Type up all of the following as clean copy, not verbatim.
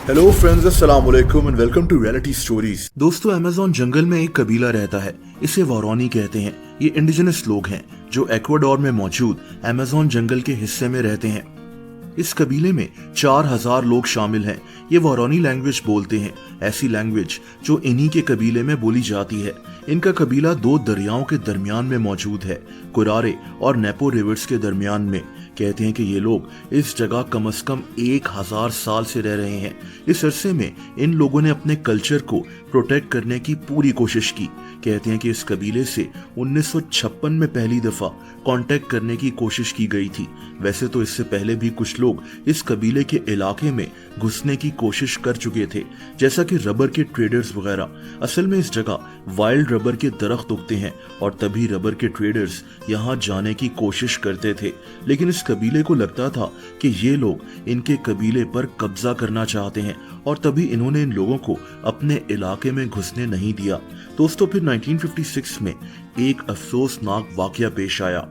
Hello friends, अस्सलाम वालेकुम and welcome to reality stories. दोस्तों, अमेज़न जंगल में एक कबीला रहता है। इसे वारोनी कहते हैं। ये इंडिजिनस लोग हैं जो इक्वाडोर में मौजूद अमेज़न जंगल के हिस्से में रहते हैं। इस कबीले में 4000 लोग शामिल हैं। ये वारोनी लैंग्वेज बोलते हैं, ऐसी लैंग्वेज जो इन्हीं के कबीले में बोली जाती है। इनका कबीला दो दरियाओं के दरमियान में मौजूद है, कुरारे और नेपो रिवर्स के दरमियान में। कहते हैं कि ये लोग इस जगह कम से कम 1000 साल से रह रहे हैं। इस अरसे में इन लोगों ने अपने कल्चर को प्रोटेक्ट करने की पूरी कोशिश की। कहते हैं कि इस कबीले से 1956 में पहली दफा कांटेक्ट करने की कोशिश की गई थी। वैसे तो इससे पहले भी कुछ लोग इस कबीले के इलाके में घुसने की कोशिश कर चुके थे, जैसा कि रबर के ट्रेडर्स वगैरह। असल में इस जगह वाइल्ड रबर के दरख्त उगते हैं और तभी रबर के ट्रेडर्स यहाँ जाने की कोशिश करते थे। लेकिन इस कबीले को लगता था कि ये लोग इनके कबीले पर कब्जा करना चाहते हैं और तभी इन्होंने इन लोगों को अपने इलाके में घुसने नहीं दिया। दोस्तों, फिर 1956 में एक अफसोसनाक वाकया पेश आया।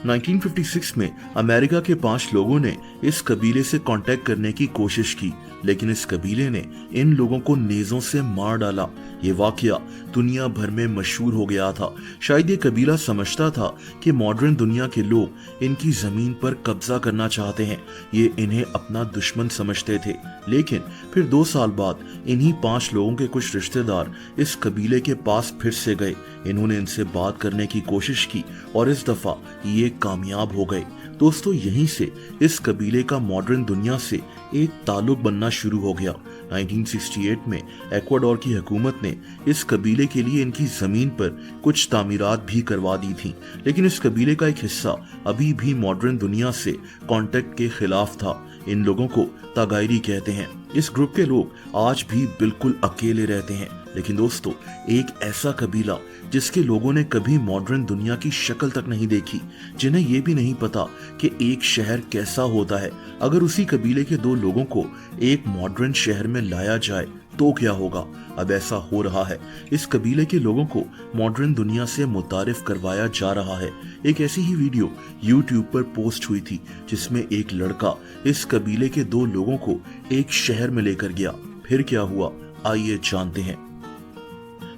1956 में अमेरिका के 5 लोगों ने इस कबीले से कांटेक्ट करने की कोशिश की, लेकिन इस कबीले ने इन लोगों को नेज़ों से मार डाला। ये वाकया दुनिया भर में मशहूर हो गया था। शायद ये कबीला समझता था कि मॉडर्न दुनिया के लोग इनकी जमीन पर कब्जा करना चाहते हैं। ये इन्हें अपना दुश्मन समझते थे। लेकिन फिर 2 साल बाद इन्हीं 5 लोगों के कुछ रिश्तेदार इस कबीले के पास फिर से गए। इन्होंने इनसे बात करने की कोशिश की और इस दफा ये कामयाब हो गए। दोस्तों, यहीं से इस कबीले का मॉडर्न दुनिया से एक ताल्लुक बनना शुरू हो गया। 1968 में इक्वाडोर की हुकूमत ने इस कबीले के लिए इनकी जमीन पर कुछ तामीरात भी करवा दी थी। लेकिन इस कबीले का एक हिस्सा अभी भी मॉडर्न दुनिया से कांटेक्ट के खिलाफ था। इन लोगों को तागायरी कहते हैं। इस ग्रुप के लोग आज भी बिल्कुल अकेले रहते हैं। लेकिन दोस्तों, एक ऐसा कबीला जिसके लोगों ने कभी मॉडर्न दुनिया की शक्ल तक नहीं देखी, जिन्हें ये भी नहीं पता कि एक शहर कैसा होता है। अगर उसी कबीले के 2 लोगों को एक मॉडर्न शहर में लाया जाए तो क्या होगा। अब ऐसा हो रहा है। इस कबीले के लोगों को मॉडर्न दुनिया से मुतारिफ करवाया जा रहा है। एक ऐसी ही वीडियो YouTube पर पोस्ट हुई थी जिसमें एक लड़का इस कबीले के 2 लोगों को एक शहर में लेकर गया। फिर क्या हुआ, आइए जानते हैं।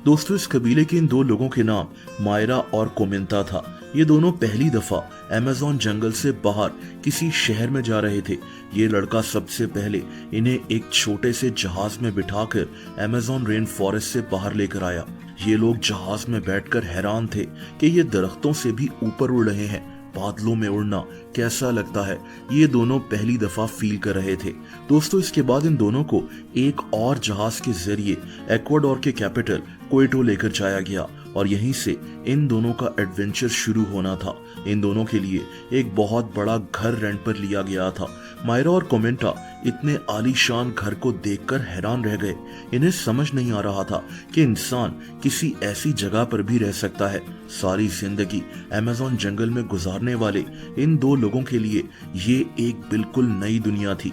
दोस्तों, इस कबीले के इन 2 लोगों के नाम मायरा और कोमिंता था। ये दोनों पहली दफा अमेज़न जंगल से बाहर किसी शहर में जा रहे थे। ये लड़का सबसे पहले इन्हें एक छोटे से जहाज में बिठाकर अमेज़न रेन फॉरेस्ट से बाहर लेकर आया। ये लोग जहाज में बैठकर हैरान थे कि ये दरख्तों से भी ऊपर उड़ रहे हैं। बादलों में उड़ना कैसा लगता है, ये दोनों पहली दफा फील कर रहे थे। दोस्तों, इसके बाद इन दोनों को एक और जहाज के जरिए इक्वाडोर के कैपिटल क्वेटो लेकर जाया गया और यहीं से इन दोनों का एडवेंचर शुरू होना था। इन दोनों के लिए एक बहुत बड़ा घर रेंट पर लिया गया था। मायरा और कोमेंटा इतने आलीशान घर को देखकर हैरान रह गए। इन्हें समझ नहीं आ रहा था कि इंसान किसी ऐसी जगह पर भी रह सकता है। सारी जिंदगी अमेज़न जंगल में गुजारने वाले इन 2 लोगों के लिए ये एक बिल्कुल नई दुनिया थी।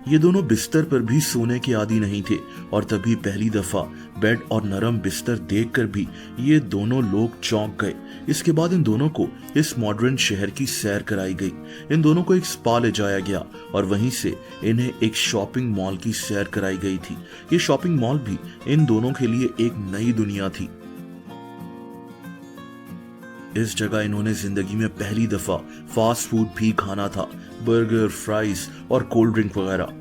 ये दोनों बिस्तर पर भी सोने के आदी नहीं थे और तभी पहली दफा बेड और नरम बिस्तर देखकर भी ये दोनों लोग चौंक गए। इसके बाद इन दोनों को इस मॉडर्न शहर की सैर कराई गई। इन दोनों को एक स्पा ले जाया गया और वहीं से इन्हें एक शॉपिंग मॉल की सैर कराई गई थी। ये शॉपिंग मॉल भी इन दोनों के लिए एक नई दुनिया थी। इस जगह इन्होंने जिंदगी में पहली दफा फास्ट फूड भी खाना था, बर्गर, फ्राइज और कोल्ड ड्रिंक वगैरह।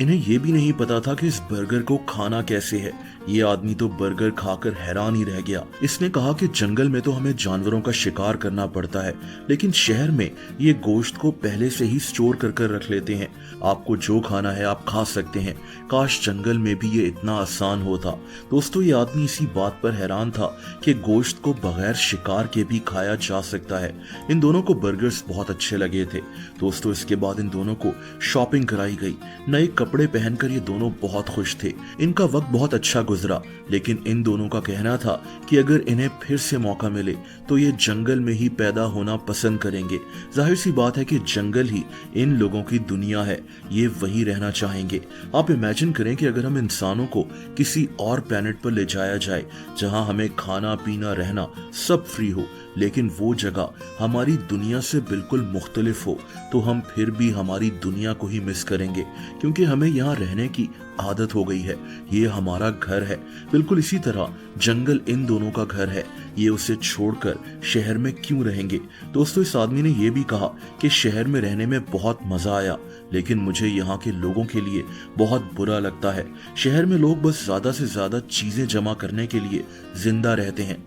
इन्हें यह भी नहीं पता था कि इस बर्गर को खाना कैसे है। ये आदमी तो बर्गर खाकर हैरान ही रह गया। इसने कहा कि जंगल में तो हमें जानवरों का शिकार करना पड़ता है, लेकिन शहर में ये गोश्त को पहले से ही स्टोर कर रख लेते हैं। आपको जो खाना है आप खा सकते हैं। काश जंगल में भी ये इतना आसान होता। दोस्तों, ये आदमी इसी बात पर हैरान था कि गोश्त को बगैर शिकार के भी खाया जा सकता है। इन दोनों को बर्गर्स बहुत अच्छे लगे थे। दोस्तों, इसके बाद इन दोनों को शॉपिंग कराई गई। नए कपड़े पहनकर ये दोनों बहुत खुश थे। इनका वक्त बहुत अच्छा गुजरा, लेकिन इन दोनों का कहना था कि अगर इन्हें फिर से मौका मिले तो ये जंगल में ही पैदा होना पसंद करेंगे। जाहिर सी बात है कि जंगल ही इन लोगों की दुनिया है, ये वही रहना चाहेंगे। आप इमेजिन करें कि अगर हम इंसानों को किसी और प्लेनेट पर ले जाया जाए जहां हमें खाना पीना रहना रहना सब फ्री हो, लेकिन वो जगह हमारी दुनिया से बिल्कुल मुख्तलिफ हो, तो हम फिर भी हमारी दुनिया को ही मिस करेंगे, क्योंकि हमें यहाँ रहने की आदत हो गई है। ये हमारा घर है। बिल्कुल इसी तरह जंगल इन दोनों का घर है। ये उसे छोड़कर शहर में क्यों रहेंगे? दोस्तों, इस आदमी ने यह भी कहा कि शहर में रहने में बहुत मजा आया, लेकिन मुझे यहाँ के लोगों के लिए बहुत बुरा लगता है। शहर में लोग बस ज्यादा से ज्यादा चीजें जमा करने के लिए जिंदा रहते हैं।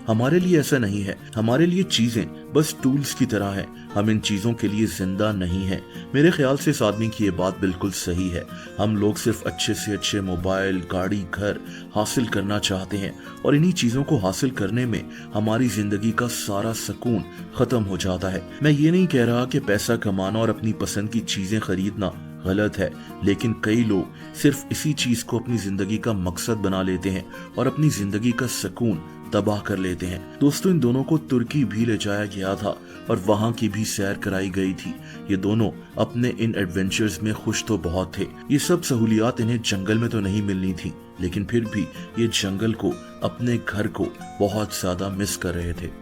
हमारे लिए ऐसा नहीं है। हमारे लिए चीजें बस टूल्स की तरह हैं। हम इन चीजों के लिए जिंदा नहीं हैं। मेरे ख्याल से इस आदमी की ये बात बिल्कुल सही है। हम लोग सिर्फ अच्छे से अच्छे मोबाइल, गाड़ी, घर हासिल करना चाहते हैं, और इन्हीं चीजों को हासिल करने में हमारी जिंदगी का सारा सुकून खत्म हो जाता है। मैं ये नहीं कह रहा कि पैसा कमाना और अपनी पसंद की चीजें खरीदना गलत है, लेकिन कई लोग सिर्फ इसी चीज को अपनी जिंदगी का मकसद बना लेते हैं और अपनी जिंदगी का सुकून तबाह कर लेते हैं। दोस्तों, इन दोनों को तुर्की भी ले जाया गया था और वहां की भी सैर कराई गई थी। ये दोनों अपने इन एडवेंचर्स में खुश तो बहुत थे। ये सब सहूलियात इन्हें जंगल में तो नहीं मिलनी थी, लेकिन फिर भी ये जंगल को, अपने घर को बहुत ज्यादा मिस कर रहे थे।